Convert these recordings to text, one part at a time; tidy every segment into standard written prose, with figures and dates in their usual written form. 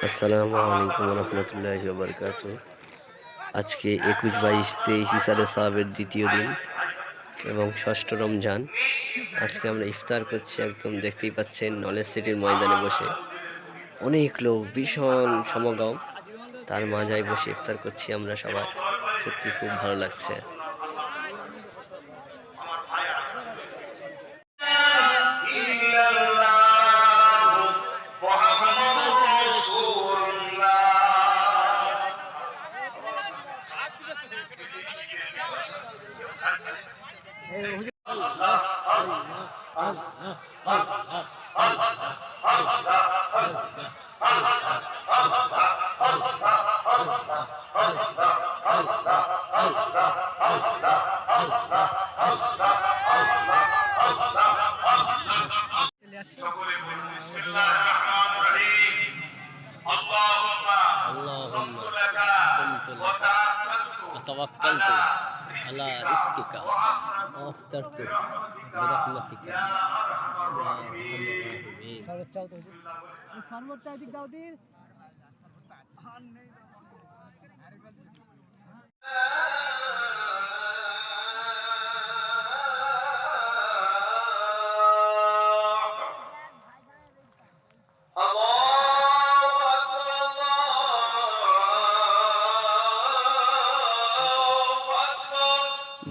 আসসালামু আলাইকুম রহমতুল্লাহি ওয়া বারাকাতুহু। আজকে 21, 22, 23 ইসালে সাহাবের দ্বিতীয় দিন এবং ষষ্ঠ রমজান। আজকে আমরা ইফতার করছি, একদম দেখতেই পাচ্ছেন নলেজ সিটির ময়দানে বসে অনেক লোক, ভীষণ সমাগম। তার মাঝায় বসে ইফতার করছি আমরা সবাই, সত্যি খুব ভালো লাগছে। اللهم صمت لك وتوكلت على رزقك وافطرت برحمتك يا ارحم الراحمين।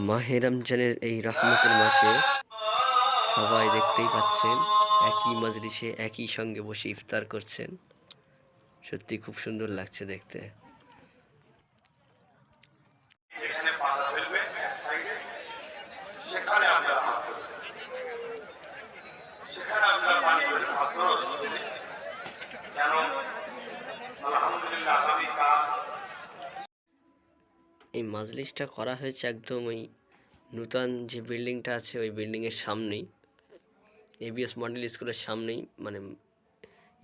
মাহে রমজানের এই রহমতের মাসে সবাই দেখতেই পাচ্ছেন একই মজলিসে একই সঙ্গে বসে ইফতার করছেন, সত্যি খুব সুন্দর লাগছে দেখতে। এই মাজলিসটা করা হয়েছে একদম ওই নূতন যে বিল্ডিংটা আছে ওই বিল্ডিংয়ের সামনেই, এবিএস মডেল স্কুলের সামনেই মানে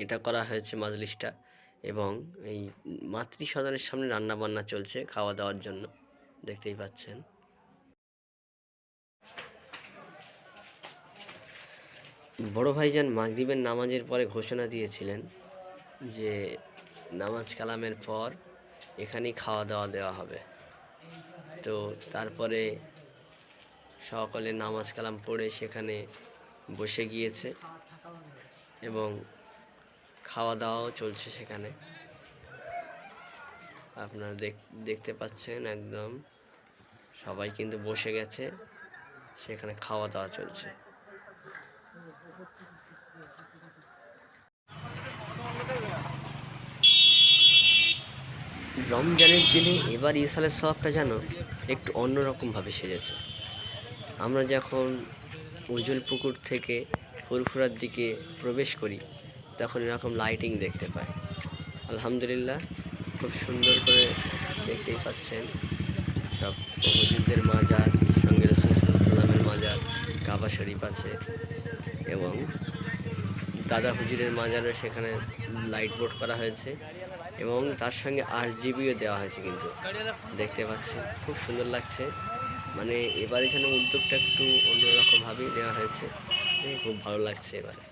এটা করা হয়েছে মাজলিসটা। এবং এই মাতৃ সদনের সামনে রান্না বান্না চলছে খাওয়া দাওয়ার জন্য, দেখতেই পাচ্ছেন। বড় ভাইজান মাগরিবের নামাজের পরে ঘোষণা দিয়েছিলেন যে নামাজ কালামের পর এখানেই খাওয়া দাওয়া দেওয়া হবে। তো তারপরে সকলে নামাজ কালাম পড়ে সেখানে বসে গিয়েছে এবং খাওয়া দাওয়াও চলছে সেখানে। আপনারা দেখতে পাচ্ছেন একদম সবাই কিন্তু বসে গেছে, সেখানে খাওয়া দাওয়া চলছে। রমজানের দিনে এবার ইসালের সওয়াবটা যেন একটু অন্যরকমভাবে সেজেছে। আমরা যখন উজ্জ্বল পুকুর থেকে ফুরফুরার দিকে প্রবেশ করি তখন এরকম লাইটিং দেখতে পাই। আলহামদুলিল্লাহ, খুব সুন্দর করে দেখতেই পাচ্ছেন সব হুজুরদের মাজার, সঙ্গে রাসূল সাল্লাল্লাহু আলাইহি ওয়াসাল্লামের মাজার, কাবা শরীফ আছে এবং দাদা হুজুরের মাজারও সেখানে লাইট বোর্ড করা হয়েছে এবং তার সঙ্গে RGBও দেওয়া হয়েছে, কিন্তু দেখতে পাচ্ছেন খুব সুন্দর লাগছে। মানে এবারে যেন উদ্যোগটা একটু অন্যরকমভাবেই নেওয়া হয়েছে, খুব ভালো লাগছে এবারে।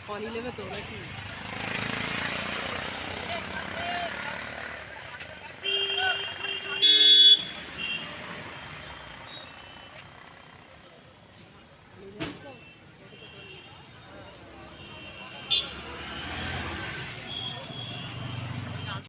পানি নেবে তো নাকি?